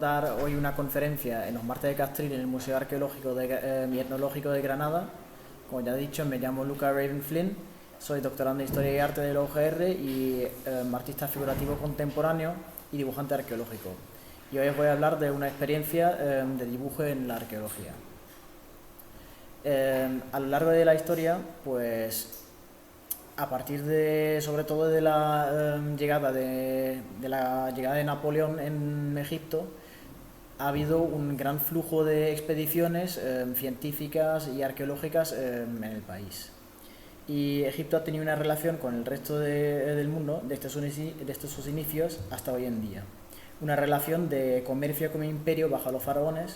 dar hoy una conferencia en los martes de Castril en el Museo Arqueológico y Etnológico de Granada. Como ya he dicho, me llamo Luca Raven Flynn, soy doctorando en Historia y Arte de la UGR y artista figurativo contemporáneo y dibujante arqueológico. Y hoy os voy a hablar de una experiencia de dibujo en la arqueología. A lo largo de la historia, pues a partir de, sobre todo de la llegada de Napoleón en Egipto, ha habido un gran flujo de expediciones científicas y arqueológicas en el país. Y Egipto ha tenido una relación con el resto del mundo desde sus inicios hasta hoy en día. Una relación de comercio como imperio bajo los faraones,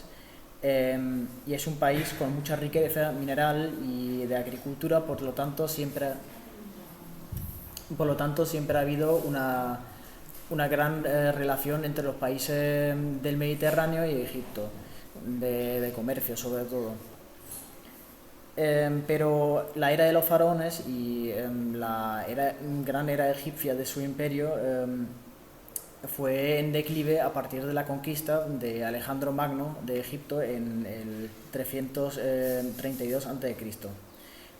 y es un país con mucha riqueza mineral y de agricultura, por lo tanto siempre ha habido una gran relación entre los países del Mediterráneo y Egipto, de comercio sobre todo. Pero la era de los faraones y la gran era egipcia de su imperio fue en declive a partir de la conquista de Alejandro Magno de Egipto en el 332 a.C.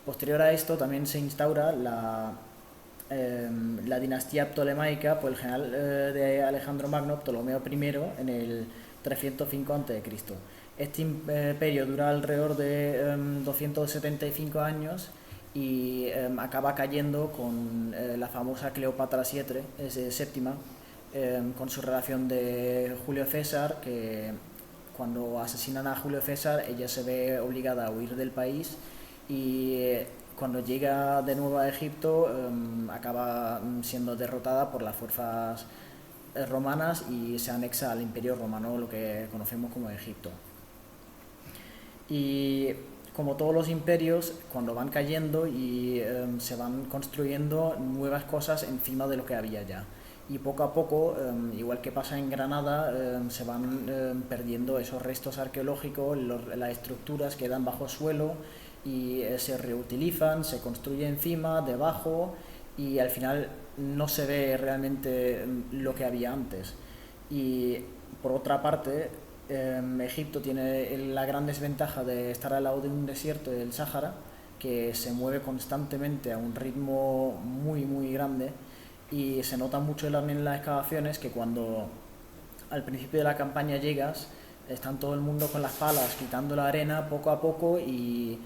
Posterior a esto también se instaura la dinastía ptolemaica por el general de Alejandro Magno, Ptolomeo I, en el 305 a.C. Este imperio dura alrededor de 275 años y acaba cayendo con la famosa Cleopatra VII, con su relación de Julio César, que cuando asesinan a Julio César ella se ve obligada a huir del país y cuando llega de nuevo a Egipto acaba siendo derrotada por las fuerzas romanas y se anexa al Imperio Romano, lo que conocemos como Egipto. Y como todos los imperios, cuando van cayendo y se van construyendo nuevas cosas encima de lo que había ya. Y poco a poco, igual que pasa en Granada, se van perdiendo esos restos arqueológicos, las estructuras quedan bajo suelo y se reutilizan, se construye encima, debajo, y al final no se ve realmente lo que había antes. Y por otra parte, Egipto tiene la gran desventaja de estar al lado de un desierto del Sáhara que se mueve constantemente a un ritmo muy muy grande, y se nota mucho también en las excavaciones que cuando al principio de la campaña llegas, están todo el mundo con las palas quitando la arena poco a poco, y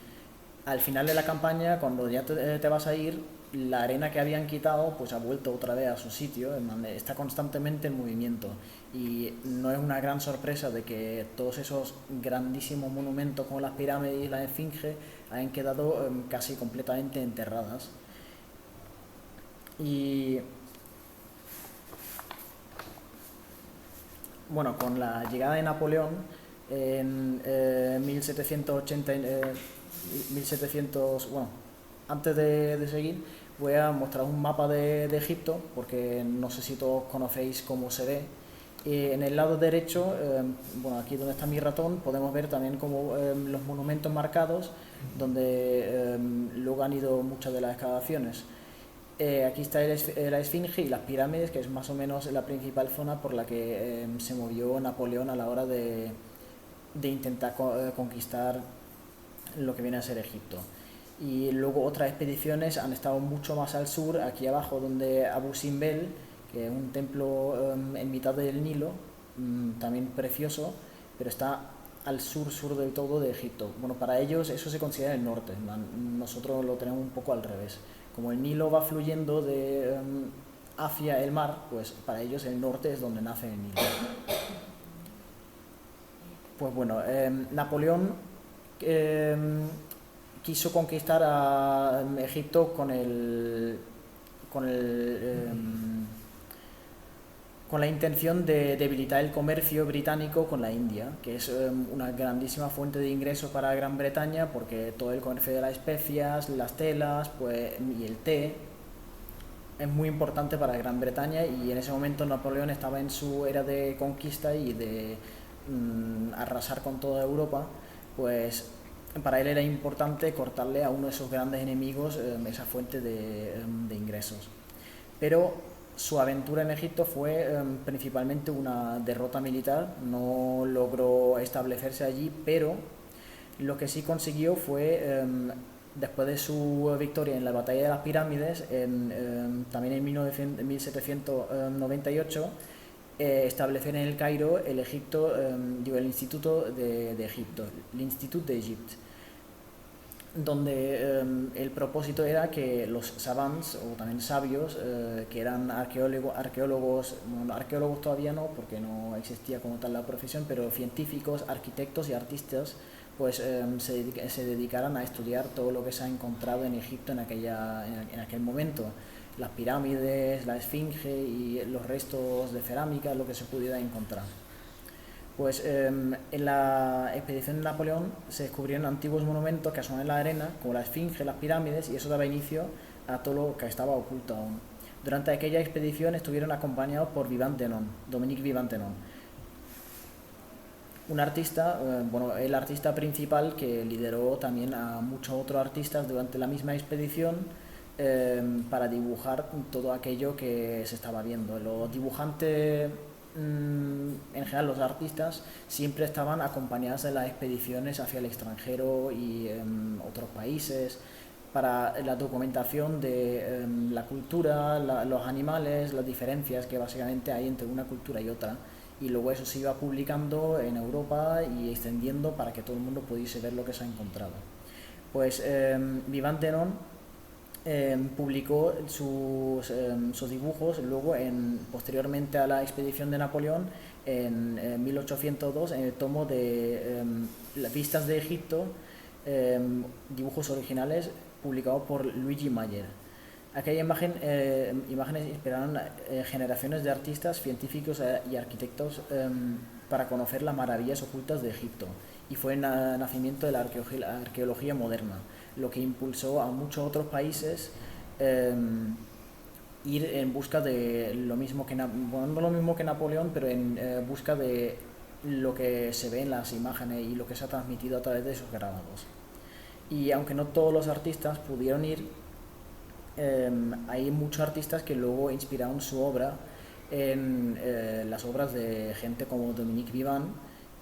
al final de la campaña, cuando ya te vas a ir, la arena que habían quitado pues ha vuelto otra vez a su sitio, está constantemente en movimiento, y no es una gran sorpresa de que todos esos grandísimos monumentos como las pirámides y la esfinge hayan quedado casi completamente enterradas. Y bueno, con la llegada de Napoleón en 1780, 1700, bueno, antes de seguir, voy a mostrar un mapa de Egipto, porque no sé si todos conocéis cómo se ve. En el lado derecho, bueno, aquí donde está mi ratón, podemos ver también como los monumentos marcados, donde luego han ido muchas de las excavaciones. Aquí está la Esfinge y las pirámides, que es más o menos la principal zona por la que se movió Napoleón a la hora de intentar conquistar lo que viene a ser Egipto. Y luego otras expediciones han estado mucho más al sur, aquí abajo, donde Abu Simbel, que es un templo en mitad del Nilo, también precioso, pero está al sur del todo de Egipto. Bueno, para ellos eso se considera el norte, nosotros lo tenemos un poco al revés. Como el Nilo va fluyendo hacia el mar, pues para ellos el norte es donde nace el Nilo. Pues bueno, Napoleón quiso conquistar a Egipto con la intención de debilitar el comercio británico con la India, que es una grandísima fuente de ingresos para Gran Bretaña, porque todo el comercio de las especias, las telas, pues, y el té es muy importante para Gran Bretaña, y en ese momento Napoleón estaba en su era de conquista y de arrasar con toda Europa. Pues para él era importante cortarle a uno de esos grandes enemigos esa fuente de ingresos. Pero Su aventura en Egipto fue principalmente una derrota militar, no logró establecerse allí, pero lo que sí consiguió fue, después de su victoria en la batalla de las pirámides, también en 1798, establecer en el Cairo el Egipto, el Instituto de Egipto, el Institut d'Égypte, donde el propósito era que los savants, o también sabios, que eran arqueólogos, bueno, arqueólogos todavía no, porque no existía como tal la profesión, pero científicos, arquitectos y artistas, pues se dedicaran a estudiar todo lo que se ha encontrado en Egipto en aquel momento, las pirámides, la esfinge y los restos de cerámica, lo que se pudiera encontrar. Pues en la expedición de Napoleón se descubrieron antiguos monumentos que asoman en la arena, como la esfinge, las pirámides, y eso daba inicio a todo lo que estaba oculto aún. Durante aquella expedición estuvieron acompañados por Vivant-Denon, Dominique Vivant-Denon, un artista, bueno, el artista principal que lideró también a muchos otros artistas durante la misma expedición, para dibujar todo aquello que se estaba viendo. Los dibujantes, en general los artistas, siempre estaban acompañados de las expediciones hacia el extranjero y otros países para la documentación de la cultura, los animales, las diferencias que básicamente hay entre una cultura y otra, y luego eso se iba publicando en Europa y extendiendo para que todo el mundo pudiese ver lo que se ha encontrado. Pues Vivant-Denon publicó sus dibujos luego posteriormente a la expedición de Napoleón en 1802 en el tomo de las vistas de Egipto, dibujos originales publicados por Luigi Mayer. Aquella imágenes inspiraron generaciones de artistas, científicos y arquitectos para conocer las maravillas ocultas de Egipto, y fue el nacimiento de la arqueología moderna, lo que impulsó a muchos otros países ir en busca de lo mismo bueno, no lo mismo que Napoleón, pero en busca de lo que se ve en las imágenes y lo que se ha transmitido a través de esos grabados. Y aunque no todos los artistas pudieron ir, hay muchos artistas que luego inspiraron su obra en las obras de gente como Dominique Vivant,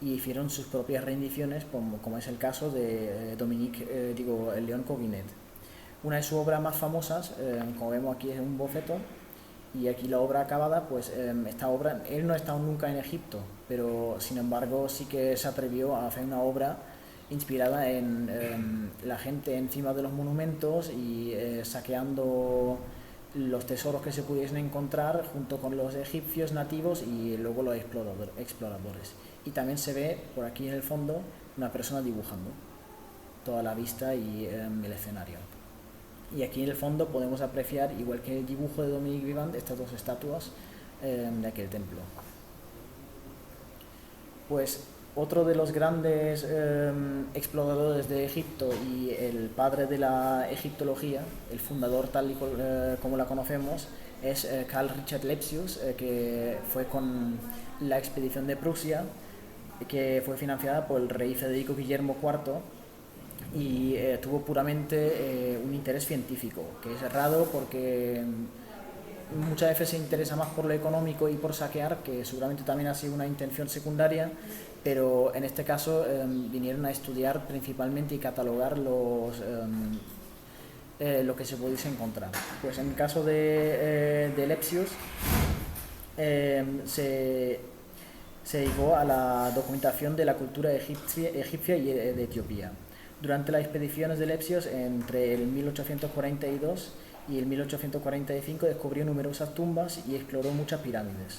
y hicieron sus propias rendiciones, como es el caso de el León Coguinet. Una de sus obras más famosas, como vemos aquí, es un boceto, y aquí la obra acabada. Pues esta obra, él no ha estado nunca en Egipto, pero sin embargo sí que se atrevió a hacer una obra inspirada en la gente encima de los monumentos y saqueando los tesoros que se pudiesen encontrar junto con los egipcios nativos y luego los exploradores. Y también se ve por aquí en el fondo una persona dibujando toda la vista y el escenario. Y aquí en el fondo podemos apreciar, igual que el dibujo de Dominique Vivant, estas dos estatuas de aquel templo. Pues otro de los grandes exploradores de Egipto y el padre de la egiptología, el fundador tal y como la conocemos, es Carl Richard Lepsius, que fue con la expedición de Prusia, que fue financiada por el rey Federico Guillermo IV, y tuvo puramente un interés científico, que es raro porque muchas veces se interesa más por lo económico y por saquear, que seguramente también ha sido una intención secundaria, pero en este caso vinieron a estudiar principalmente y catalogar lo que se pudiese encontrar. Pues en el caso de Lepsius se dedicó a la documentación de la cultura egipcia y de Etiopía. Durante las expediciones de Lepsius, entre el 1842 y el 1845, descubrió numerosas tumbas y exploró muchas pirámides.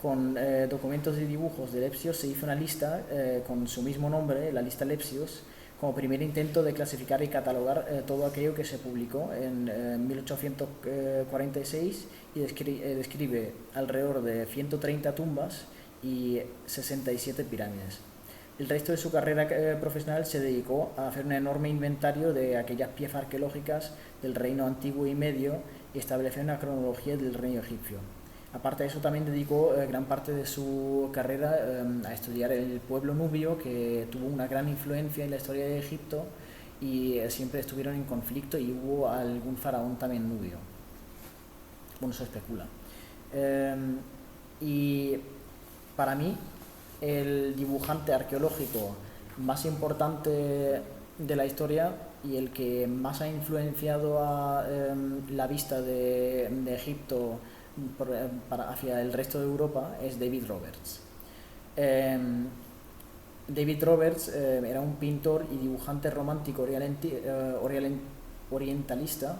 Con documentos y dibujos de Lepsius se hizo una lista con su mismo nombre, la lista Lepsius, como primer intento de clasificar y catalogar todo aquello que se publicó en 1846, y describe alrededor de 130 tumbas y 67 pirámides. El resto de su carrera profesional se dedicó a hacer un enorme inventario de aquellas piezas arqueológicas del reino antiguo y medio y establecer una cronología del reino egipcio. Aparte de eso, también dedicó gran parte de su carrera a estudiar el pueblo nubio, que tuvo una gran influencia en la historia de Egipto y siempre estuvieron en conflicto, y hubo algún faraón también nubio. Bueno, se especula. Em, y para mí, el dibujante arqueológico más importante de la historia y el que más ha influenciado a la vista de Egipto hacia el resto de Europa es David Roberts. Em, David Roberts era un pintor y dibujante romántico orientalista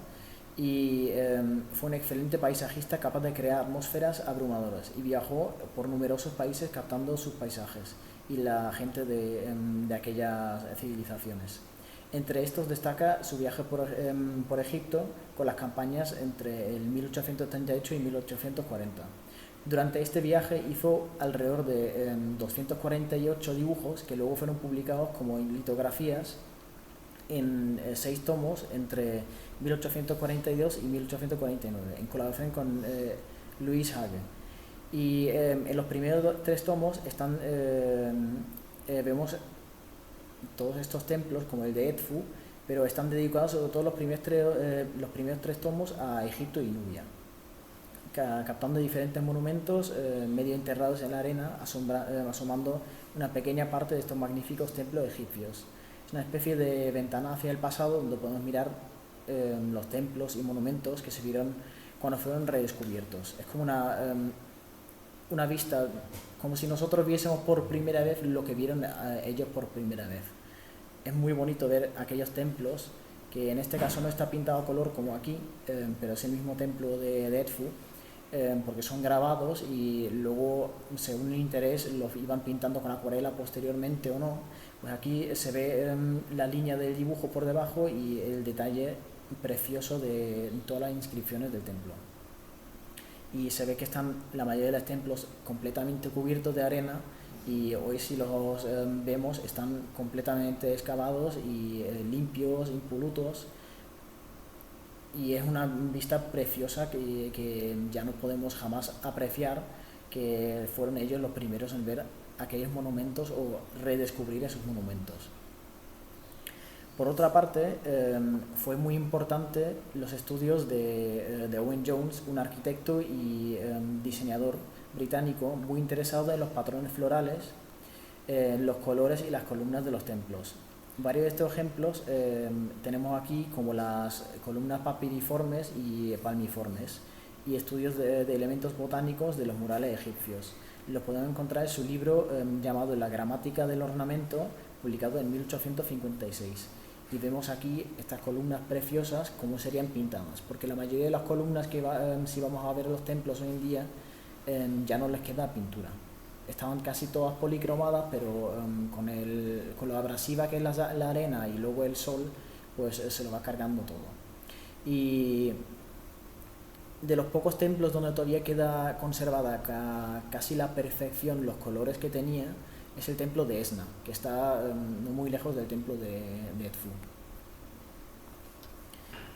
y fue un excelente paisajista capaz de crear atmósferas abrumadoras y viajó por numerosos países captando sus paisajes y la gente de aquellas civilizaciones. Entre estos destaca su viaje por Egipto con las campañas entre el 1838 y 1840. Durante este viaje hizo alrededor de 248 dibujos que luego fueron publicados como litografías en 6 tomos entre 1842 y 1849, en colaboración con Louis Hage. Y en los primeros 3 tomos vemos todos estos templos, como el de Edfu, pero están dedicados sobre todo los primeros tres tomos a Egipto y Nubia, captando diferentes monumentos medio enterrados en la arena, asomando una pequeña parte de estos magníficos templos egipcios. Es una especie de ventana hacia el pasado donde podemos mirar los templos y monumentos que se vieron cuando fueron redescubiertos. Es como una vista, como si nosotros viésemos por primera vez lo que vieron ellos por primera vez. Es muy bonito ver aquellos templos, que en este caso no está pintado a color como aquí, pero es el mismo templo de Edfu, porque son grabados y luego, según el interés, los iban pintando con acuarela posteriormente o no. Pues aquí se ve la línea del dibujo por debajo y el detalle precioso de todas las inscripciones del templo. Y se ve que están la mayoría de los templos completamente cubiertos de arena y hoy si los vemos están completamente excavados y limpios, impolutos, y es una vista preciosa que ya no podemos jamás apreciar, que fueron ellos los primeros en ver aquellos monumentos o redescubrir esos monumentos. Por otra parte, fue muy importante los estudios de Owen Jones, un arquitecto y diseñador británico muy interesado en los patrones florales, los colores y las columnas de los templos. Varios de estos ejemplos tenemos aquí, como las columnas papiriformes y palmiformes, y estudios de elementos botánicos de los murales egipcios. Los podemos encontrar en su libro llamado La gramática del ornamento, publicado en 1856. Y vemos aquí estas columnas preciosas, cómo serían pintadas, porque la mayoría de las columnas si vamos a ver los templos hoy en día, ya no les queda pintura. Estaban casi todas policromadas, pero con lo abrasiva que es la arena y luego el sol, pues se lo va cargando todo. Y de los pocos templos donde todavía queda conservada casi la perfección los colores que tenía, es el templo de Esna, que está no muy lejos del templo de Edfu.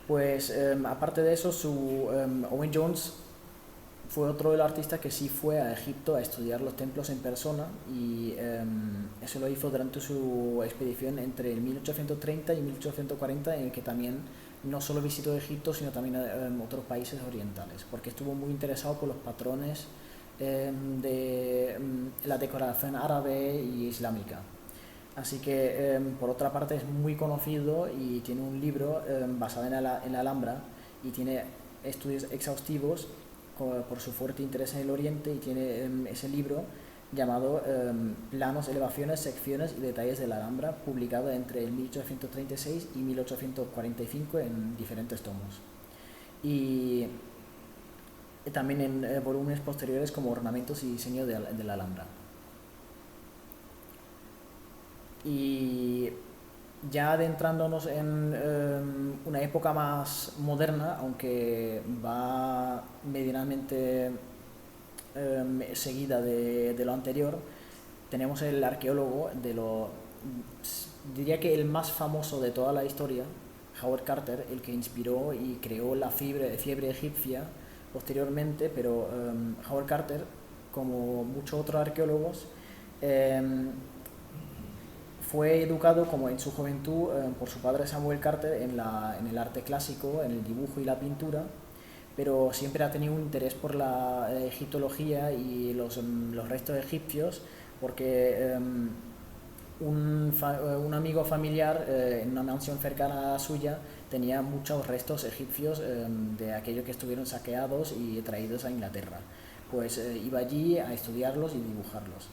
Pues aparte de eso, Owen Jones fue otro de los artistas que sí fue a Egipto a estudiar los templos en persona, y eso lo hizo durante su expedición entre el 1830 y 1840, en el que también no solo visitó Egipto, sino también otros países orientales, porque estuvo muy interesado por los patrones de la decoración árabe y islámica. Así que, por otra parte, es muy conocido y tiene un libro basado en la Alhambra, y tiene estudios exhaustivos por su fuerte interés en el Oriente, y tiene ese libro llamado Planos, elevaciones, secciones y detalles de la Alhambra, publicado entre el 1836 y 1845 en diferentes tomos. Y también en volúmenes posteriores como ornamentos y diseño de la Alhambra. Y ya adentrándonos en una época más moderna, aunque va medianamente seguida de lo anterior, tenemos el arqueólogo diría que el más famoso de toda la historia, Howard Carter, el que inspiró y creó la fiebre egipcia posteriormente, pero Howard Carter, como muchos otros arqueólogos, fue educado como en su juventud por su padre Samuel Carter en el arte clásico, en el dibujo y la pintura, pero siempre ha tenido un interés por la egiptología y los restos egipcios, porque un amigo familiar en una mansión cercana a suya tenía muchos restos egipcios de aquellos que estuvieron saqueados y traídos a Inglaterra. Pues iba allí a estudiarlos y dibujarlos.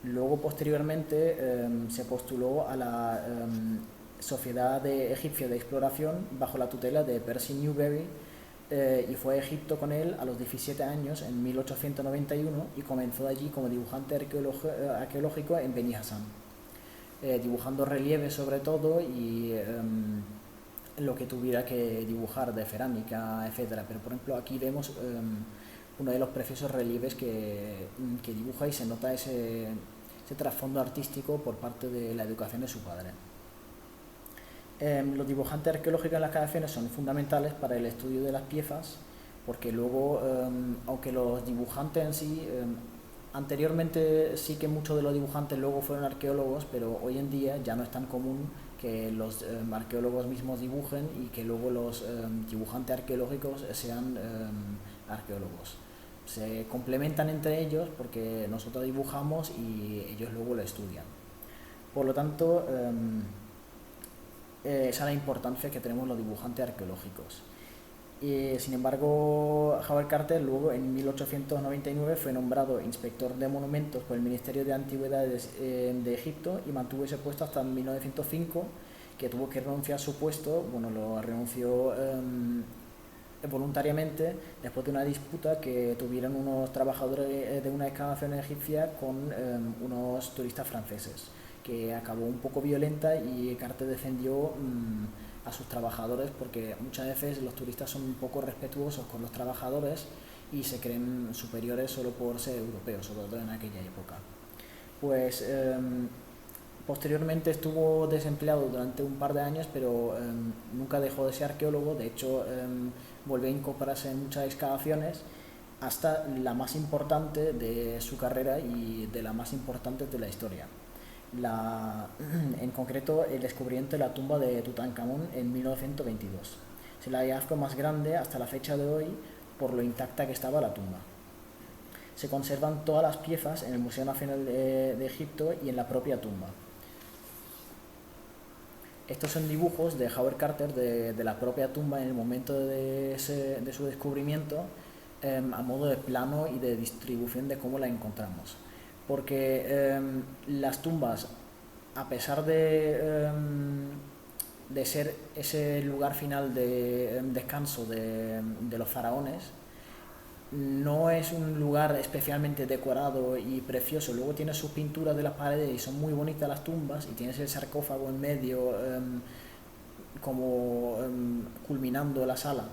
Luego, posteriormente, se postuló a la Sociedad Egipcia de Exploración bajo la tutela de Percy Newberry, y fue a Egipto con él a los 17 años en 1891 y comenzó allí como dibujante arqueológico en Beni Hassan, dibujando relieves sobre todo y lo que tuviera que dibujar de cerámica, etcétera. Pero por ejemplo aquí vemos uno de los preciosos relieves que dibuja y se nota ese trasfondo artístico por parte de la educación de su padre. Los dibujantes arqueológicos en las excavaciones son fundamentales para el estudio de las piezas, porque luego, aunque los dibujantes en sí, anteriormente sí que muchos de los dibujantes luego fueron arqueólogos, pero hoy en día ya no es tan común que los arqueólogos mismos dibujen y que luego los dibujantes arqueológicos sean arqueólogos. Se complementan entre ellos porque nosotros dibujamos y ellos luego lo estudian. Por lo tanto, esa es la importancia que tenemos los dibujantes arqueológicos. Sin embargo, Howard Carter luego en 1899 fue nombrado inspector de monumentos por el Ministerio de Antigüedades de Egipto y mantuvo ese puesto hasta 1905, que tuvo que renunciar a su puesto. Bueno, lo renunció voluntariamente después de una disputa que tuvieron unos trabajadores de una excavación egipcia con unos turistas franceses, que acabó un poco violenta y Carter defendió a sus trabajadores, porque muchas veces los turistas son un poco respetuosos con los trabajadores y se creen superiores solo por ser europeos, sobre todo en aquella época. Pues posteriormente estuvo desempleado durante un par de años, pero nunca dejó de ser arqueólogo. De hecho, volvió a incorporarse en muchas excavaciones, hasta la más importante de su carrera y de las más importantes de la historia. En concreto, el descubrimiento de la tumba de Tutankamón en 1922. Es el hallazgo más grande hasta la fecha de hoy por lo intacta que estaba la tumba. Se conservan todas las piezas en el Museo Nacional de Egipto y en la propia tumba. Estos son dibujos de Howard Carter de la propia tumba en el momento de su descubrimiento, a modo de plano y de distribución de cómo la encontramos. Porque las tumbas, a pesar de ser ese lugar final de descanso de los faraones, no es un lugar especialmente decorado y precioso. Luego tienes sus pinturas de las paredes y son muy bonitas las tumbas, y tienes el sarcófago en medio como culminando la sala.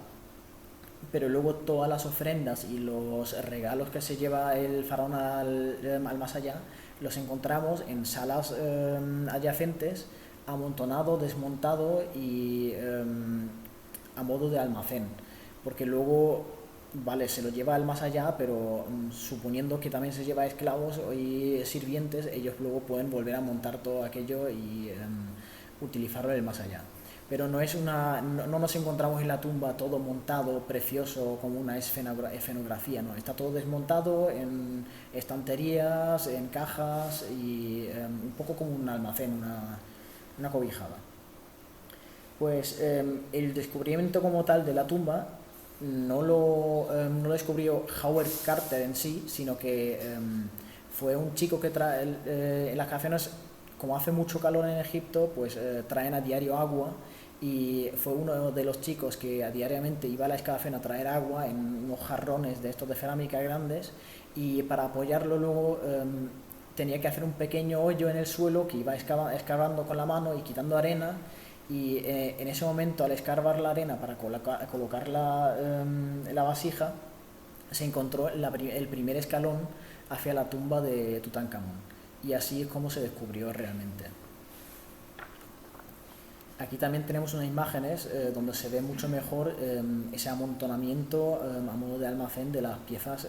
Pero luego todas las ofrendas y los regalos que se lleva el faraón al más allá los encontramos en salas adyacentes, amontonado, desmontado y a modo de almacén, porque luego, vale, se lo lleva al más allá, pero suponiendo que también se lleva esclavos y sirvientes, ellos luego pueden volver a montar todo aquello y utilizarlo en el más allá. Pero no nos encontramos en la tumba todo montado, precioso, como una escenografía, no, está todo desmontado en estanterías, en cajas y un poco como un almacén, una cobijada. Pues el descubrimiento como tal de la tumba no lo descubrió Howard Carter en sí, sino que fue un chico que en las excavaciones, como hace mucho calor en Egipto, pues traen a diario agua, y fue uno de los chicos que diariamente iba a la excavación a traer agua en unos jarrones de estos de cerámica grandes, y para apoyarlo luego tenía que hacer un pequeño hoyo en el suelo que iba excavando con la mano y quitando arena, y en ese momento, al escarbar la arena para colocar la vasija, se encontró el primer escalón hacia la tumba de Tutankamón, y así es como se descubrió realmente. Aquí también tenemos unas imágenes donde se ve mucho mejor ese amontonamiento a modo de almacén de las piezas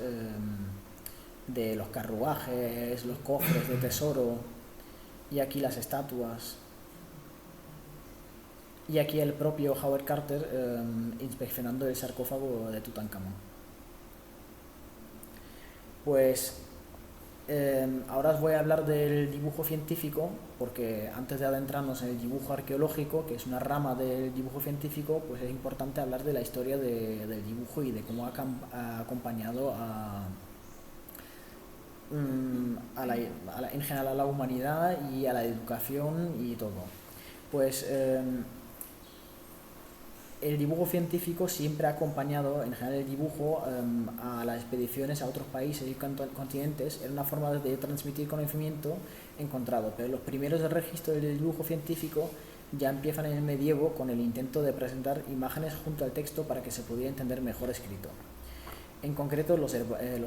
de los carruajes, los cofres de tesoro, y aquí las estatuas. y aquí el propio Howard Carter inspeccionando el sarcófago de Tutankamón. Pues ahora os voy a hablar del dibujo científico, porque antes de adentrarnos en el dibujo arqueológico, que es una rama del dibujo científico, pues es importante hablar de la historia del dibujo y de cómo ha acompañado en general a la humanidad y a la educación y todo. Pues el dibujo científico siempre ha acompañado, en general el dibujo, a las expediciones a otros países y continentes. Era una forma de transmitir conocimiento encontrado, pero los primeros registros del dibujo científico ya empiezan en el medievo con el intento de presentar imágenes junto al texto para que se pudiera entender mejor escrito. En concreto los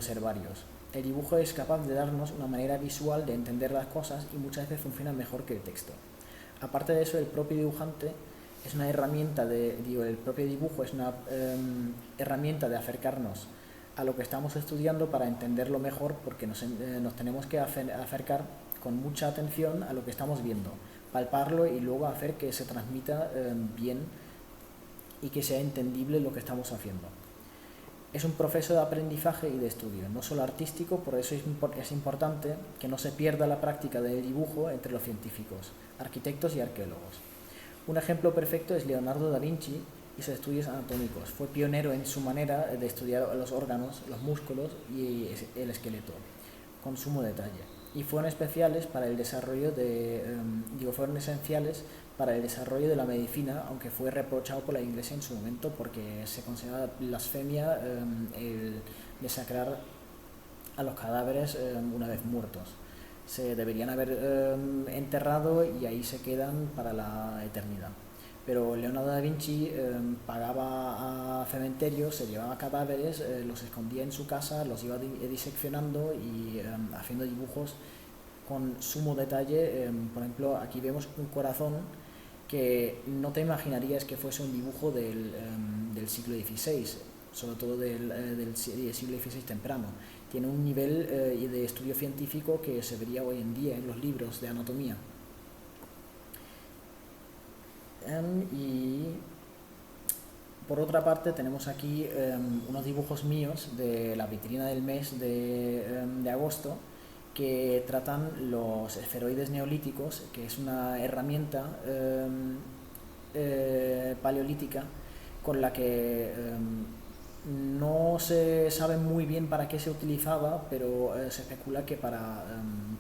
herbarios. El dibujo es capaz de darnos una manera visual de entender las cosas y muchas veces funciona mejor que el texto. Aparte de eso, el propio dibujante es una herramienta el propio dibujo es una herramienta de acercarnos a lo que estamos estudiando para entenderlo mejor, porque nos tenemos que acercar con mucha atención a lo que estamos viendo, palparlo y luego hacer que se transmita bien y que sea entendible lo que estamos haciendo. Es un proceso de aprendizaje y de estudio, no solo artístico, por eso es importante que no se pierda la práctica del dibujo entre los científicos, arquitectos y arqueólogos. Un ejemplo perfecto es Leonardo da Vinci y sus estudios anatómicos. Fue pionero en su manera de estudiar los órganos, los músculos y el esqueleto, con sumo detalle. Y fueron especiales para el desarrollo fueron esenciales para el desarrollo de la medicina, aunque fue reprochado por la Iglesia en su momento porque se considera blasfemia el desacrar a los cadáveres una vez muertos. Se deberían haber enterrado y ahí se quedan para la eternidad. Pero Leonardo da Vinci pagaba a cementerios, se llevaba cadáveres, los escondía en su casa, los iba diseccionando y haciendo dibujos con sumo detalle. Por ejemplo, aquí vemos un corazón que no te imaginarías que fuese un dibujo del siglo XVI, sobre todo del siglo XVI temprano. Tiene un nivel de estudio científico que se vería hoy en día en los libros de anatomía. Y por otra parte tenemos aquí unos dibujos míos de la vitrina del mes de agosto, que tratan los esferoides neolíticos, que es una herramienta paleolítica con la que no se sabe muy bien para qué se utilizaba, pero se especula que para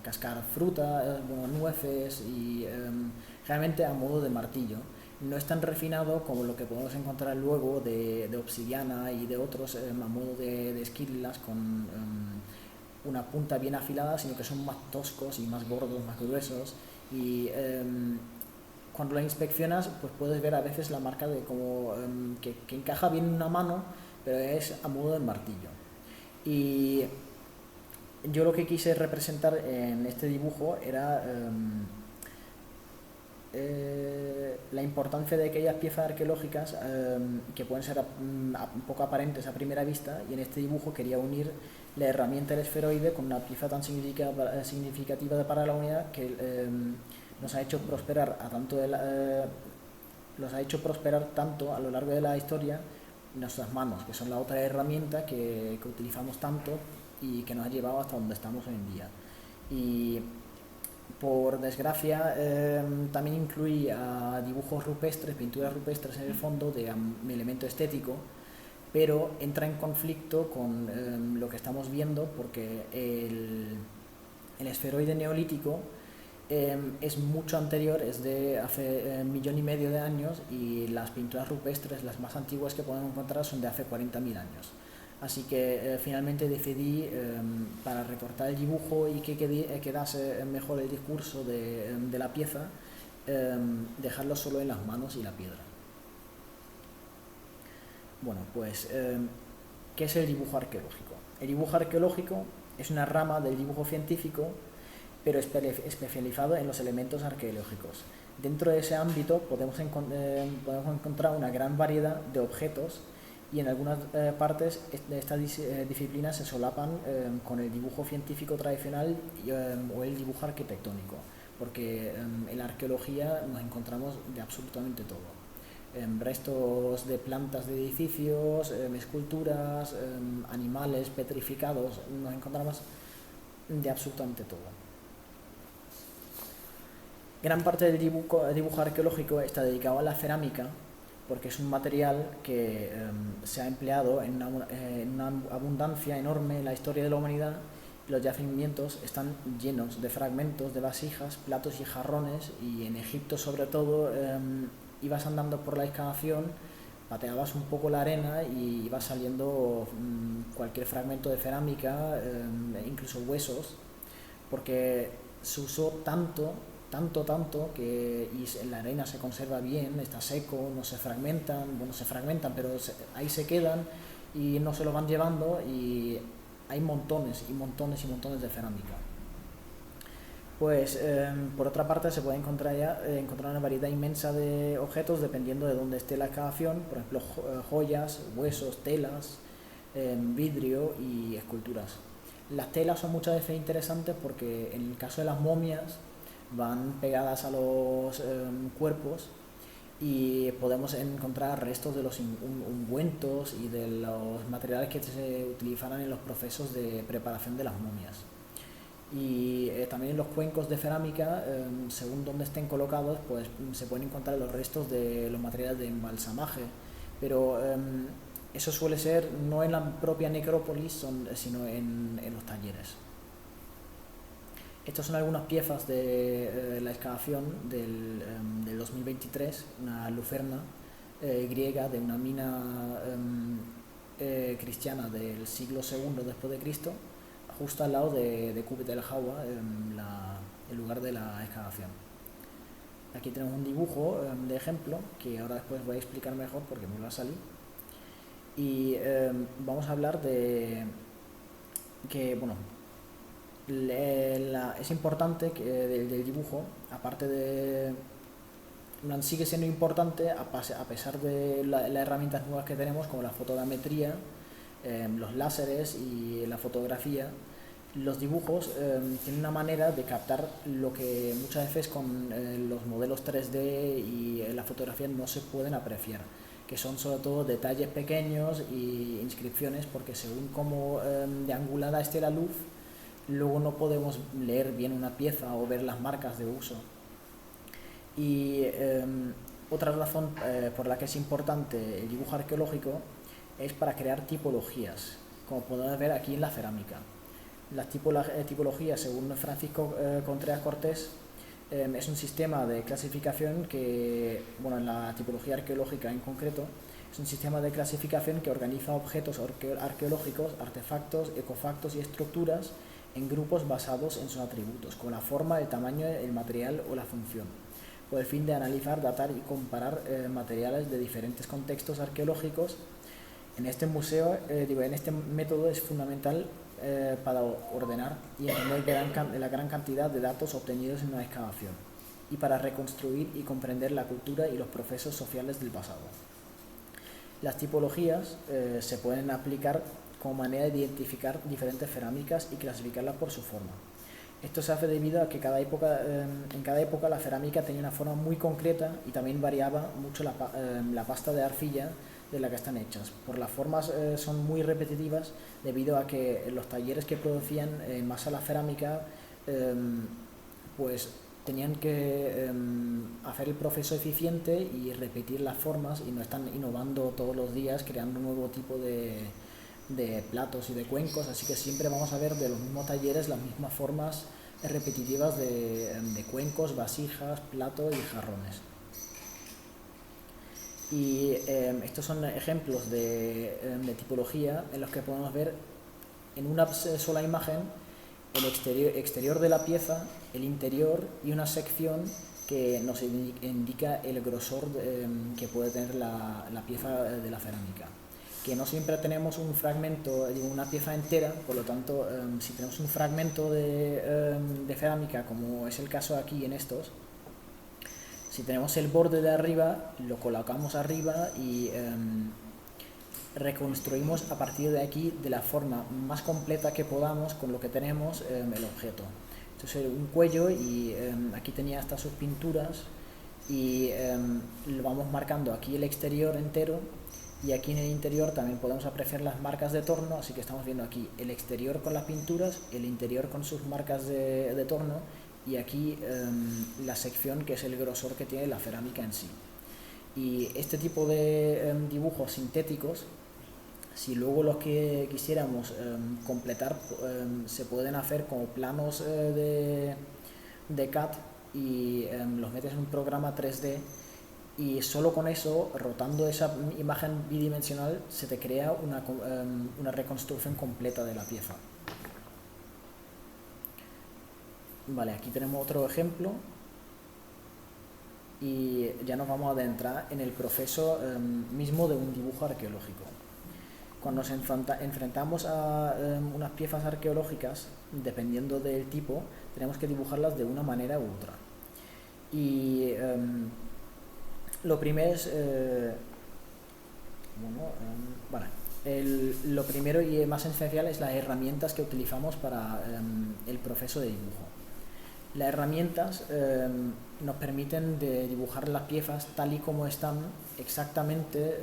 cascar fruta, nueces y realmente a modo de martillo. No es tan refinado como lo que podemos encontrar luego de obsidiana y de otros a modo de esquirlas con una punta bien afilada, sino que son más toscos y más gordos, más gruesos. Y cuando la inspeccionas, pues puedes ver a veces la marca de como que encaja bien en una mano, pero es a modo de martillo. Y yo lo que quise representar en este dibujo era la importancia de aquellas piezas arqueológicas que pueden ser un poco aparentes a primera vista, y en este dibujo quería unir la herramienta del esferoide con una pieza tan significativa para la humanidad que nos ha hecho prosperar tanto a lo largo de la historia nuestras manos, que son la otra herramienta que utilizamos tanto y que nos ha llevado hasta donde estamos hoy en día. Y por desgracia también incluí dibujos rupestres, pinturas rupestres en el fondo de elemento estético, pero entra en conflicto con lo que estamos viendo, porque el esferoide neolítico es mucho anterior, es de hace 1,5 millones de años, y las pinturas rupestres, las más antiguas que podemos encontrar, son de hace 40.000 años. Así que finalmente decidí, para recortar el dibujo y que quedase mejor el discurso de la pieza, dejarlo solo en las manos y la piedra. Bueno, pues, ¿qué es el dibujo arqueológico? El dibujo arqueológico es una rama del dibujo científico, pero especializado en los elementos arqueológicos. Dentro de ese ámbito podemos encontrar una gran variedad de objetos, y en algunas partes de estas disciplinas se solapan con el dibujo científico tradicional o el dibujo arquitectónico, porque en la arqueología nos encontramos de absolutamente todo. restos de plantas de edificios, esculturas, animales petrificados, nos encontramos de absolutamente todo. Gran parte del dibujo arqueológico está dedicado a la cerámica, porque es un material que se ha empleado en una abundancia enorme en la historia de la humanidad. Los yacimientos están llenos de fragmentos de vasijas, platos y jarrones, y en Egipto sobre todo ibas andando por la excavación, pateabas un poco la arena y iba saliendo cualquier fragmento de cerámica, incluso huesos, porque se usó tanto que la arena se conserva bien, está seco, no se fragmentan, bueno, se fragmentan, pero ahí se quedan y no se lo van llevando, y hay montones y montones y montones de cerámica. Pues por otra parte se puede encontrar una variedad inmensa de objetos dependiendo de dónde esté la excavación, por ejemplo joyas, huesos, telas, vidrio y esculturas. Las telas son muchas veces interesantes porque en el caso de las momias van pegadas a los cuerpos, y podemos encontrar restos de los ungüentos y de los materiales que se utilizarán en los procesos de preparación de las momias. Y también en los cuencos de cerámica, según donde estén colocados, pues se pueden encontrar los restos de los materiales de embalsamaje, pero eso suele ser no en la propia necrópolis, sino en los talleres. Estas son algunas piezas de la excavación del 2023, una lucerna griega de una mina cristiana del siglo II después de Cristo, justo al lado de Kubet el Hawa, el lugar de la excavación. Aquí tenemos un dibujo de ejemplo que ahora después voy a explicar mejor porque me va a salir. Y vamos a hablar de que, bueno, es importante que del dibujo, aparte de sigue siendo importante a pesar de las herramientas nuevas que tenemos, como la fotogrametría, los láseres y la fotografía. Los dibujos tienen una manera de captar lo que muchas veces con los modelos 3D y la fotografía no se pueden apreciar, que son sobre todo detalles pequeños y inscripciones, porque según cómo de angulada esté la luz, luego no podemos leer bien una pieza o ver las marcas de uso. Y otra razón por la que es importante el dibujo arqueológico es para crear tipologías, como podemos ver aquí en la cerámica. Las tipologías, según Francisco Contreras Cortés, es un sistema de clasificación que, bueno, en la tipología arqueológica en concreto, es un sistema de clasificación que organiza objetos arqueológicos, artefactos, ecofactos y estructuras en grupos basados en sus atributos, con la forma, el tamaño, el material o la función, con el fin de analizar, datar y comparar materiales de diferentes contextos arqueológicos. En este en este método es fundamental para ordenar y entender la gran cantidad de datos obtenidos en una excavación, y para reconstruir y comprender la cultura y los procesos sociales del pasado. Las tipologías se pueden aplicar como manera de identificar diferentes cerámicas y clasificarlas por su forma. Esto se hace debido a que en cada época la cerámica tenía una forma muy concreta y también variaba mucho la pasta de arcilla de la que están hechas. Por las formas son muy repetitivas debido a que los talleres que producían masa la cerámica pues tenían que hacer el proceso eficiente y repetir las formas, y no están innovando todos los días creando un nuevo tipo de platos y de cuencos, así que siempre vamos a ver de los mismos talleres las mismas formas repetitivas de cuencos, vasijas, platos y jarrones. Y estos son ejemplos de tipología en los que podemos ver en una sola imagen el exterior de la pieza, el interior y una sección que nos indica el grosor que puede tener la pieza de la cerámica. Que no siempre tenemos un fragmento, una pieza entera, por lo tanto, si tenemos un fragmento de cerámica, como es el caso aquí en estos, si tenemos el borde de arriba, lo colocamos arriba y reconstruimos a partir de aquí de la forma más completa que podamos con lo que tenemos el objeto. Esto es un cuello, y aquí tenía hasta sus pinturas, y lo vamos marcando aquí el exterior entero, y aquí en el interior también podemos apreciar las marcas de torno, así que estamos viendo aquí el exterior con las pinturas, el interior con sus marcas de torno, y aquí la sección, que es el grosor que tiene la cerámica en sí. Y este tipo de dibujos sintéticos, si luego los que quisiéramos completar, se pueden hacer como planos de CAD, y los metes en un programa 3D, y solo con eso, rotando esa imagen bidimensional, se te crea una reconstrucción completa de la pieza. Vale, aquí tenemos otro ejemplo, y ya nos vamos a adentrar en el proceso mismo de un dibujo arqueológico. Cuando nos enfrentamos a unas piezas arqueológicas, dependiendo del tipo, tenemos que dibujarlas de una manera u otra. Y lo primero es, lo primero y más esencial es las herramientas que utilizamos para el proceso de dibujo. Las herramientas nos permiten de dibujar las piezas tal y como están, exactamente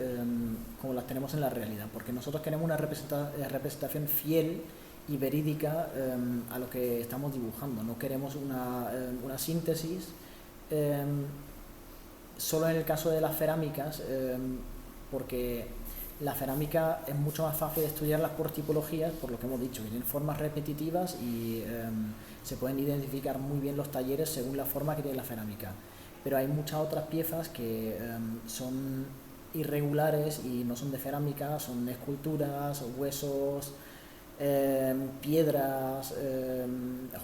como las tenemos en la realidad, porque nosotros queremos una representación fiel y verídica a lo que estamos dibujando. No queremos una síntesis. Solo en el caso de las cerámicas, porque la cerámica es mucho más fácil de estudiarlas por tipologías, por lo que hemos dicho, que tienen formas repetitivas, y se pueden identificar muy bien los talleres según la forma que tiene la cerámica. Pero hay muchas otras piezas que son irregulares y no son de cerámica, son esculturas, huesos, piedras,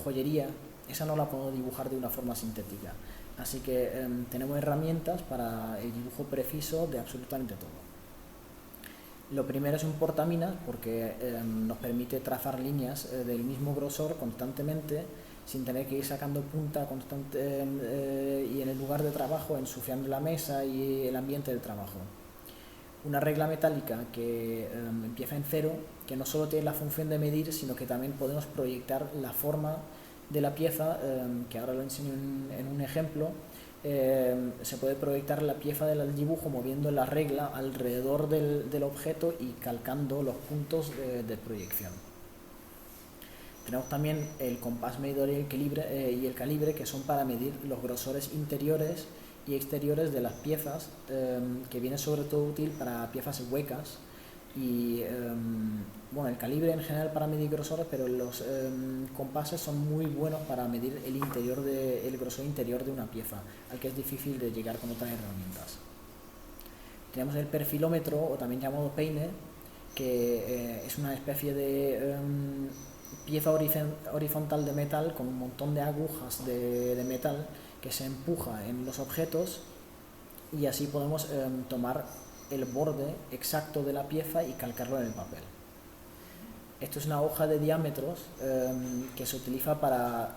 joyería. Esa no la podemos dibujar de una forma sintética. Así que tenemos herramientas para el dibujo preciso de absolutamente todo. Lo primero es un portaminas, porque nos permite trazar líneas del mismo grosor constantemente, sin tener que ir sacando punta constante y en el lugar de trabajo ensuciando la mesa y el ambiente del trabajo. Una regla metálica que empieza en 0, que no solo tiene la función de medir, sino que también podemos proyectar la forma de la pieza, que ahora lo enseño en un ejemplo. Se puede proyectar la pieza del dibujo moviendo la regla alrededor del objeto y calcando los puntos de proyección. Tenemos también el compás medidor y el calibre, que son para medir los grosores interiores y exteriores de las piezas, que viene sobre todo útil para piezas huecas. Y el calibre en general para medir grosores, pero los compases son muy buenos para medir el grosor interior de una pieza, al que es difícil de llegar con otras herramientas. Tenemos el perfilómetro, o también llamado peine, que es una especie de pieza horizontal de metal con un montón de agujas de metal que se empuja en los objetos, y así podemos tomar el borde exacto de la pieza y calcarlo en el papel. Esto es una hoja de diámetros que se utiliza para,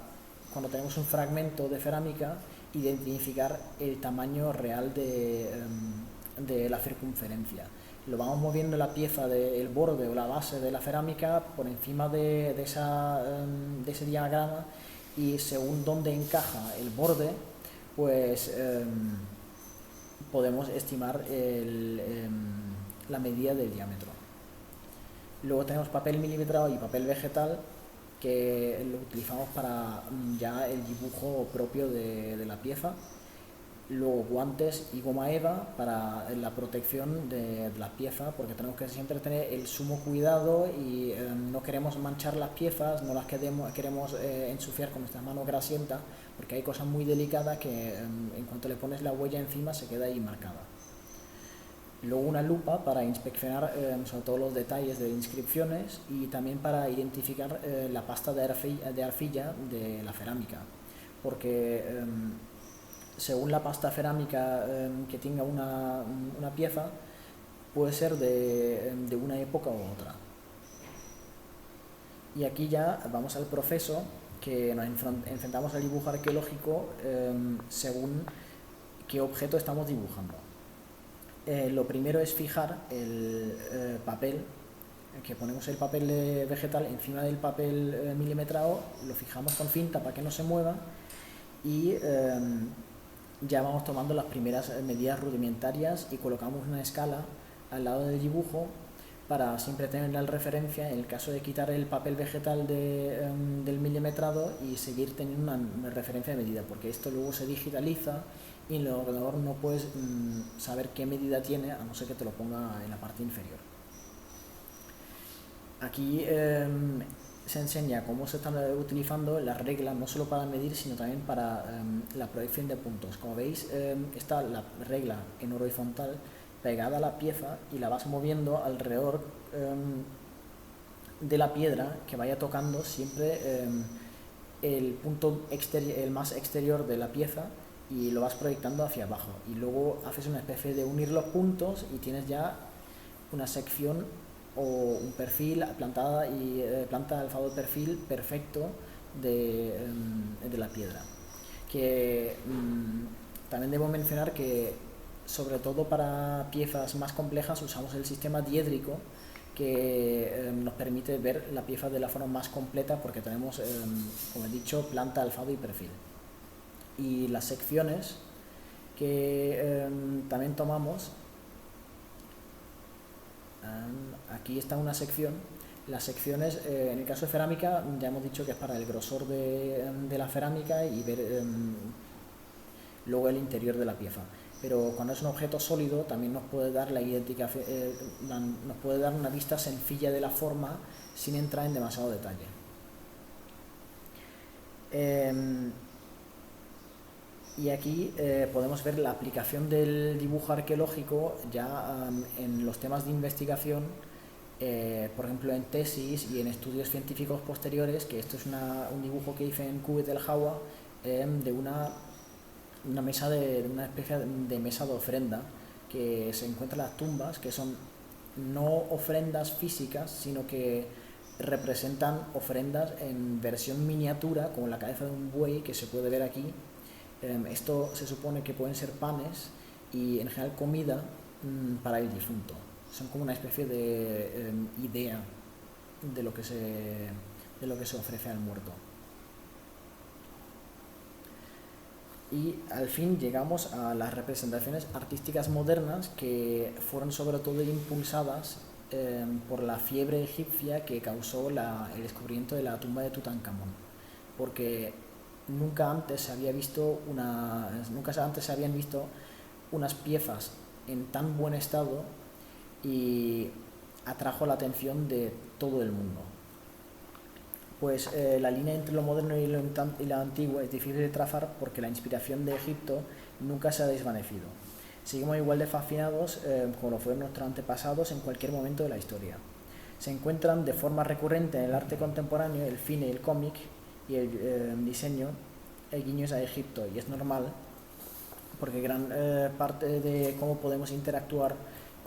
cuando tenemos un fragmento de cerámica, identificar el tamaño real de la circunferencia. Lo vamos moviendo la pieza del borde o la base de la cerámica por encima de ese diagrama, y según dónde encaja el borde, pues podemos estimar la medida del diámetro. Luego tenemos papel milimetrado y papel vegetal, que lo utilizamos para ya el dibujo propio de la pieza. Luego guantes y goma eva para la protección de la pieza, porque tenemos que siempre tener el sumo cuidado y no queremos manchar las piezas, no las queremos ensuciar con nuestras manos grasientas, porque hay cosas muy delicadas que en cuanto le pones la huella encima se queda ahí marcada. Luego una lupa para inspeccionar sobre todo los detalles de inscripciones, y también para identificar la pasta de arcilla de la cerámica, porque según la pasta cerámica que tenga una pieza, puede ser de una época u otra. Y aquí ya vamos al proceso, que nos enfrentamos al dibujo arqueológico según qué objeto estamos dibujando. Lo primero es fijar el papel, que ponemos el papel vegetal encima del papel milimetrado, lo fijamos con cinta para que no se mueva, y ya vamos tomando las primeras medidas rudimentarias y colocamos una escala al lado del dibujo para siempre tener la referencia en el caso de quitar el papel vegetal del milimetrado y seguir teniendo una referencia de medida, porque esto luego se digitaliza y en el ordenador no puedes saber qué medida tiene a no ser que te lo ponga en la parte inferior. Aquí se enseña cómo se están utilizando las reglas no solo para medir sino también para la proyección de puntos. Como veis está la regla en horizontal pegada a la pieza y la vas moviendo alrededor de la piedra que vaya tocando siempre el punto el más exterior de la pieza y lo vas proyectando hacia abajo y luego haces una especie de unir los puntos y tienes ya una sección o un perfil plantada y planta alzado de perfil perfecto de la piedra. Que también debo mencionar que sobre todo para piezas más complejas usamos el sistema diédrico que nos permite ver la pieza de la forma más completa porque tenemos, como he dicho, planta, alzado y perfil. Y las secciones que también tomamos, aquí está una sección. Las secciones, en el caso de cerámica, ya hemos dicho que es para el grosor de la cerámica y ver luego el interior de la pieza. Pero cuando es un objeto sólido también nos puede dar la identificación, nos puede dar una vista sencilla de la forma sin entrar en demasiado detalle. Y aquí podemos ver la aplicación del dibujo arqueológico ya en los temas de investigación, por ejemplo en tesis y en estudios científicos posteriores, que esto es un dibujo que hice en Cubet el Jawa de una mesa una especie de mesa de ofrenda que se encuentra en las tumbas, que son no ofrendas físicas, sino que representan ofrendas en versión miniatura, como la cabeza de un buey que se puede ver aquí. Esto se supone que pueden ser panes y en general comida para el difunto. Son como una especie de idea de lo que se ofrece al muerto. Y al fin llegamos a las representaciones artísticas modernas, que fueron sobre todo impulsadas por la fiebre egipcia que causó el descubrimiento de la tumba de Tutankamón, porque nunca antes se habían visto unas piezas en tan buen estado y atrajo la atención de todo el mundo. Pues la línea entre lo moderno y lo antiguo es difícil de trazar porque la inspiración de Egipto nunca se ha desvanecido. Seguimos igual de fascinados como lo fueron nuestros antepasados en cualquier momento de la historia. Se encuentran de forma recurrente en el arte contemporáneo, el cine y el cómic y el diseño, el guiño es a Egipto, y es normal porque gran parte de cómo podemos interactuar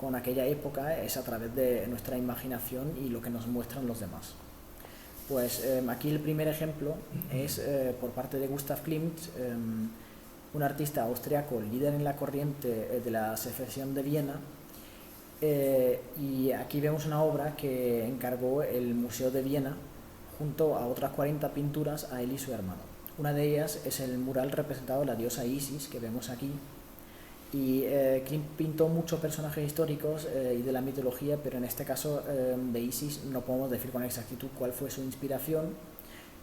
con aquella época es a través de nuestra imaginación y lo que nos muestran los demás. Pues aquí el primer ejemplo es por parte de Gustav Klimt, un artista austriaco líder en la corriente de la secesión de Viena, y aquí vemos una obra que encargó el Museo de Viena junto a otras 40 pinturas a él y su hermano. Una de ellas es el mural representado de la diosa Isis que vemos aquí. Y Klimt pintó muchos personajes históricos y de la mitología, pero en este caso de Isis no podemos decir con exactitud cuál fue su inspiración.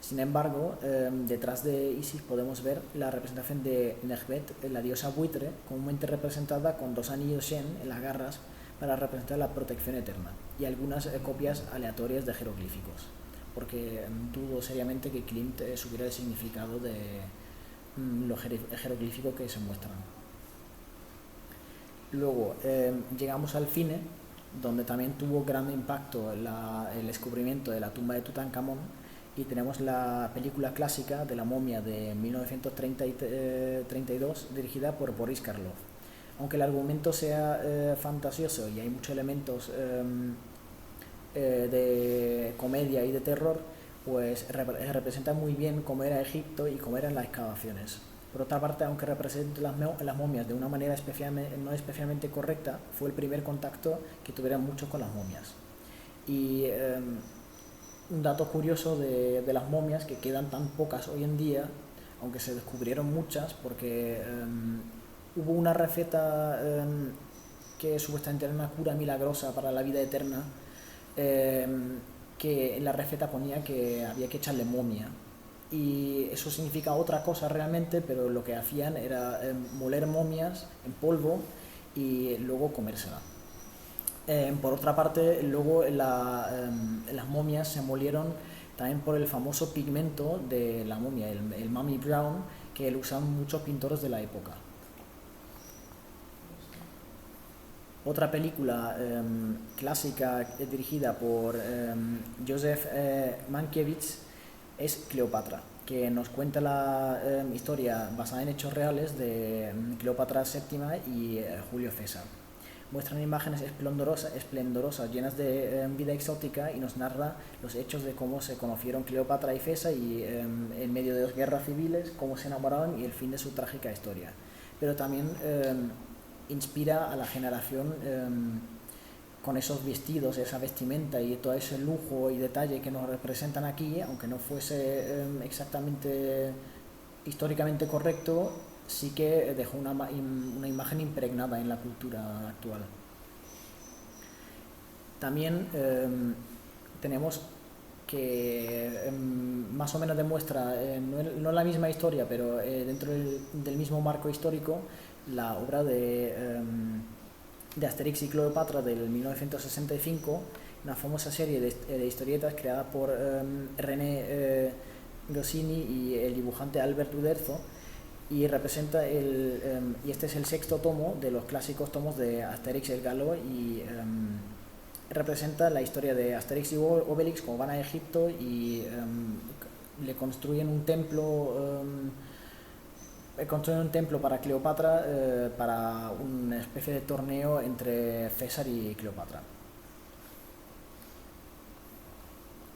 Sin embargo, detrás de Isis podemos ver la representación de Nekhbet, la diosa buitre, comúnmente representada con 2 anillos Shen en las garras para representar la protección eterna, y algunas copias aleatorias de jeroglíficos, porque dudo seriamente que Klimt supiera el significado de los jeroglíficos que se muestran. Luego llegamos al cine, donde también tuvo gran impacto el descubrimiento de la tumba de Tutankamón, y tenemos la película clásica de la momia de 1932 dirigida por Boris Karloff. Aunque el argumento sea fantasioso y hay muchos elementos de comedia y de terror, pues representa muy bien cómo era Egipto y cómo eran las excavaciones. Por otra parte, aunque represente las momias de una manera no especialmente correcta, fue el primer contacto que tuvieron muchos con las momias. Y un dato curioso de las momias, que quedan tan pocas hoy en día, aunque se descubrieron muchas, porque hubo una receta que supuestamente era una cura milagrosa para la vida eterna, eh, que en la receta ponía que había que echarle momia. Y eso significa otra cosa realmente, pero lo que hacían era moler momias en polvo y luego comérsela. Por otra parte, luego las momias se molieron también por el famoso pigmento de la momia, el mummy brown, que lo usaban muchos pintores de la época. Otra película clásica dirigida por Joseph Mankiewicz es Cleopatra, que nos cuenta la historia basada en hechos reales de Cleopatra VII y Julio César. Muestran imágenes esplendorosas llenas de vida exótica y nos narra los hechos de cómo se conocieron Cleopatra y César y en medio de dos guerras civiles, cómo se enamoraron y el fin de su trágica historia. Pero también inspira a la generación con esos vestidos, esa vestimenta y todo ese lujo y detalle que nos representan aquí, aunque no fuese exactamente históricamente correcto, sí que dejó una imagen impregnada en la cultura actual. También tenemos que más o menos demuestra, no la misma historia, pero dentro del mismo marco histórico, la obra de Asterix y Cleopatra del 1965, una famosa serie de historietas creada por René Goscinny y el dibujante Albert Uderzo, y representa y este es el sexto tomo de los clásicos tomos de Asterix el Galo, y representa la historia de Asterix y Obelix como van a Egipto y le construyen un templo para Cleopatra, para una especie de torneo entre César y Cleopatra.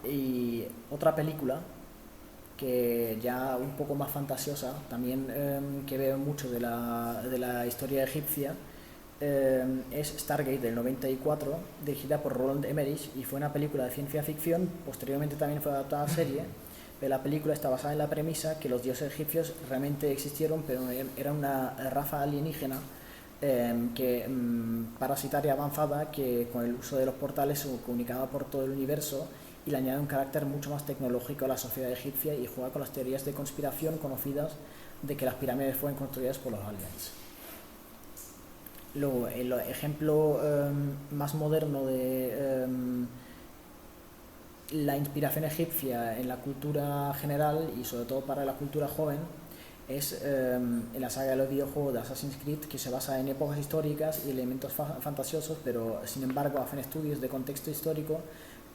Y otra película que ya un poco más fantasiosa, también que veo mucho de la historia egipcia, es Stargate del 94, dirigida por Roland Emmerich, y fue una película de ciencia ficción. Posteriormente también fue adaptada a serie, pero la película está basada en la premisa que los dioses egipcios realmente existieron, pero era una raza alienígena parasitaria avanzada, que con el uso de los portales se comunicaba por todo el universo y le añade un carácter mucho más tecnológico a la sociedad egipcia y juega con las teorías de conspiración conocidas de que las pirámides fueron construidas por los aliens. Luego, el ejemplo más moderno de la inspiración egipcia en la cultura general y sobre todo para la cultura joven es en la saga de los videojuegos de Assassin's Creed, que se basa en épocas históricas y elementos fantasiosos, pero sin embargo hacen estudios de contexto histórico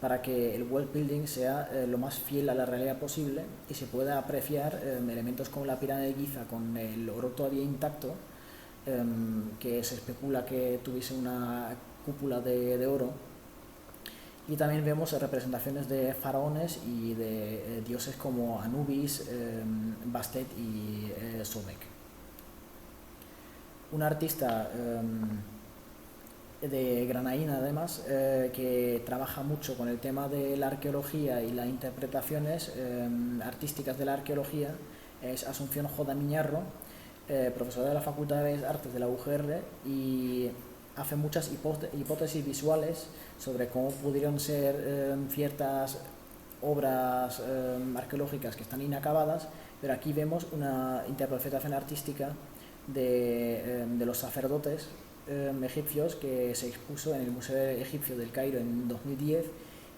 para que el world building sea lo más fiel a la realidad posible y se pueda apreciar elementos como la pirámide de Giza con el oro todavía intacto, que se especula que tuviese una cúpula de oro, y también vemos representaciones de faraones y de dioses como Anubis, Bastet y Sobek. Un artista de Granaína, además, que trabaja mucho con el tema de la arqueología y las interpretaciones artísticas de la arqueología, es Asunción Joda Miñarro, profesora de la Facultad de Bellas Artes de la UGR, y hace muchas hipótesis visuales sobre cómo pudieron ser ciertas obras arqueológicas que están inacabadas, pero aquí vemos una interpretación artística de los sacerdotes egipcios que se expuso en el Museo Egipcio del Cairo en 2010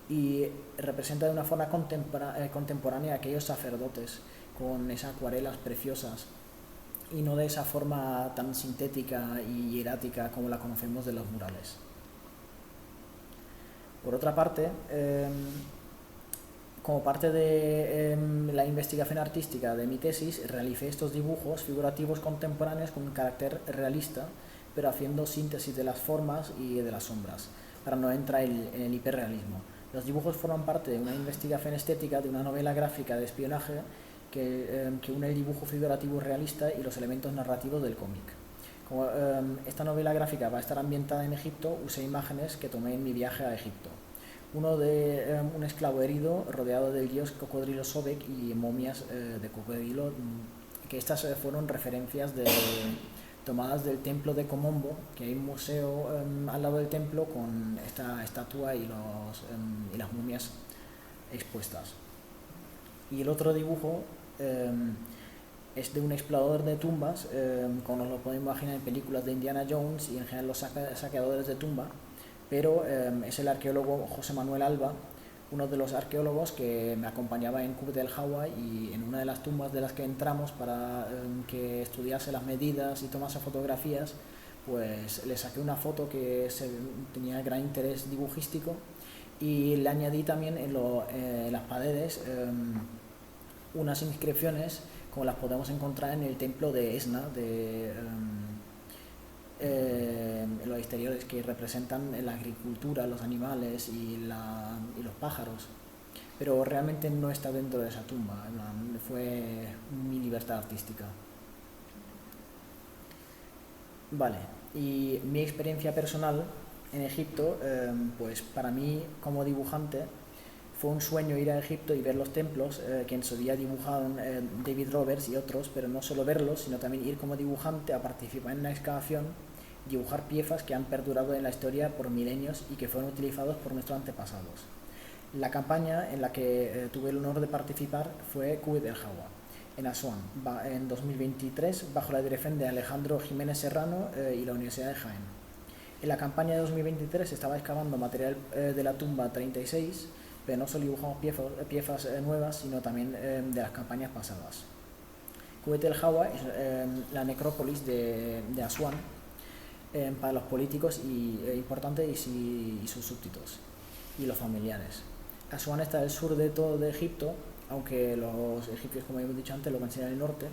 y representa de una forma contemporánea a aquellos sacerdotes con esas acuarelas preciosas y no de esa forma tan sintética y hierática como la conocemos de los murales. Por otra parte, como parte de la investigación artística de mi tesis, realicé estos dibujos figurativos contemporáneos con un carácter realista, pero haciendo síntesis de las formas y de las sombras, para no entrar en el hiperrealismo. Los dibujos forman parte de una investigación estética de una novela gráfica de espionaje que une el dibujo figurativo realista y los elementos narrativos del cómic. Como esta novela gráfica va a estar ambientada en Egipto, usé imágenes que tomé en mi viaje a Egipto. Uno de un esclavo herido rodeado del dios cocodrilo Sobek y momias de cocodrilo que estas fueron referencias tomadas del templo de Komombo, que hay un museo al lado del templo con esta estatua y las momias expuestas. Y el otro dibujo es de un explorador de tumbas, como nos lo podemos imaginar en películas de Indiana Jones y en general los saqueadores de tumba, pero es el arqueólogo José Manuel Alba, uno de los arqueólogos que me acompañaba en Kubet el Hawa, y en una de las tumbas de las que entramos para que estudiase las medidas y tomase fotografías, pues le saqué una foto que tenía gran interés dibujístico, y le añadí también en las paredes unas inscripciones como las podemos encontrar en el templo de Esna, en los exteriores, que representan la agricultura, los animales y los pájaros, pero realmente no está dentro de esa tumba, fue mi libertad artística. Vale, y mi experiencia personal en Egipto, pues para mí como dibujante fue un sueño ir a Egipto y ver los templos que en su día dibujaron David Roberts y otros, pero no solo verlos, sino también ir como dibujante a participar en una excavación, dibujar piezas que han perdurado en la historia por milenios y que fueron utilizados por nuestros antepasados. La campaña en la que tuve el honor de participar fue Kubet el Hawa, en Asuán, en 2023, bajo la dirección de Alejandro Jiménez Serrano y la Universidad de Jaén. En la campaña de 2023 estaba excavando material de la tumba 36, pero no solo dibujamos piezas nuevas, sino también de las campañas pasadas. Kubet el Hawa es la necrópolis de Asuán para los políticos importantes y sus súbditos y los familiares. Asuán está al sur de todo de Egipto, aunque los egipcios, como hemos dicho antes, lo consideran el norte.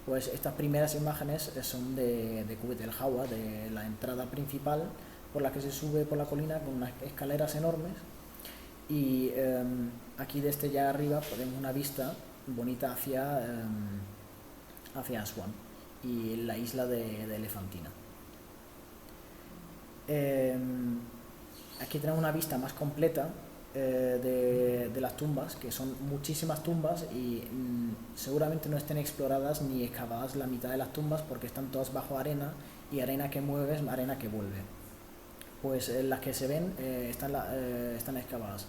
Pues estas primeras imágenes son de Kubet el Hawa, de la entrada principal por la que se sube por la colina con unas escaleras enormes, y aquí desde ya arriba podemos una vista bonita hacia Asuán y la isla de Elefantina. Aquí tenemos una vista más completa de las tumbas, que son muchísimas tumbas y seguramente no estén exploradas ni excavadas la mitad de las tumbas, porque están todas bajo arena, y arena que mueve es arena que vuelve. Pues las que se ven están excavadas.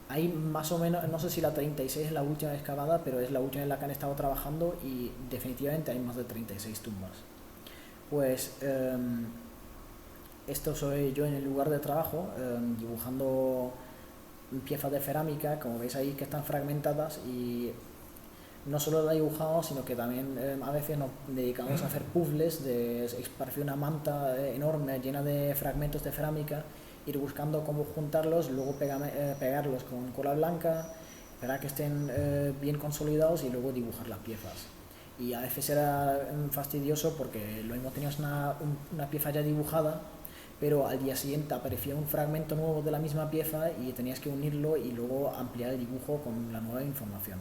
Hay más o menos, no sé si la 36 es la última excavada, pero es la última en la que han estado trabajando, y definitivamente hay más de 36 tumbas. Pues esto soy yo en el lugar de trabajo, dibujando piezas de cerámica, como veis ahí, que están fragmentadas, y no solo la dibujamos, sino que también a veces nos dedicamos a hacer puzzles, de esparcir una manta enorme llena de fragmentos de cerámica, ir buscando cómo juntarlos, luego pegarlos con cola blanca, esperar que estén bien consolidados y luego dibujar las piezas. Y a veces era fastidioso porque lo mismo tenías una pieza ya dibujada, pero al día siguiente aparecía un fragmento nuevo de la misma pieza y tenías que unirlo y luego ampliar el dibujo con la nueva información.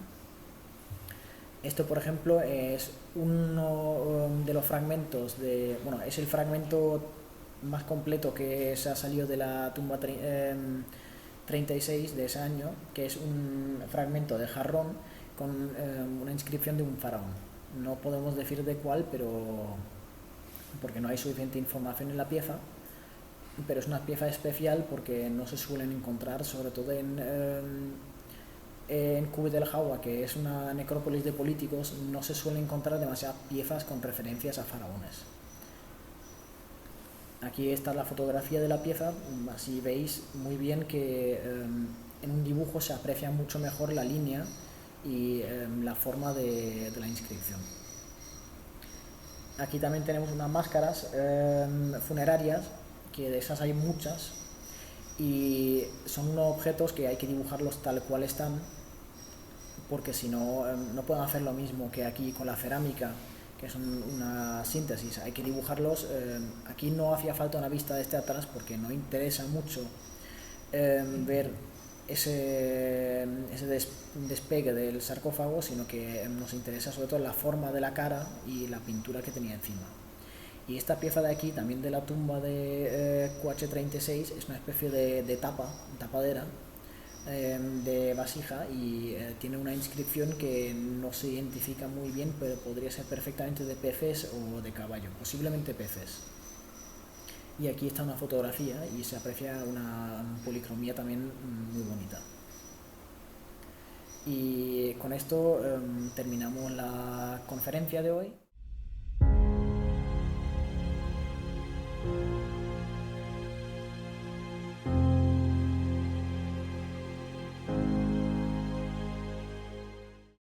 Esto, por ejemplo, es uno de los fragmentos es el fragmento más completo que se ha salido de la tumba 36 de ese año, que es un fragmento de jarrón con una inscripción de un faraón. No podemos decir de cuál, porque no hay suficiente información en la pieza, pero es una pieza especial porque no se suelen encontrar, sobre todo en Kubet el Hawa, que es una necrópolis de políticos, no se suelen encontrar demasiadas piezas con referencias a faraones. Aquí está la fotografía de la pieza, así veis muy bien que en un dibujo se aprecia mucho mejor la línea y la forma de la inscripción. Aquí también tenemos unas máscaras funerarias, que de esas hay muchas, y son unos objetos que hay que dibujarlos tal cual están, porque si no, no pueden hacer lo mismo que aquí con la cerámica, que son una síntesis. Hay que dibujarlos. Aquí no hacía falta una vista desde atrás porque no interesa mucho ver ese despegue del sarcófago, sino que nos interesa sobre todo la forma de la cara y la pintura que tenía encima. Y esta pieza de aquí, también de la tumba de QH36, es una especie de tapadera, de vasija y tiene una inscripción que no se identifica muy bien, pero podría ser perfectamente de peces o de caballo, posiblemente peces. Y aquí está una fotografía y se aprecia una policromía también muy bonita. Y con esto terminamos la conferencia de hoy.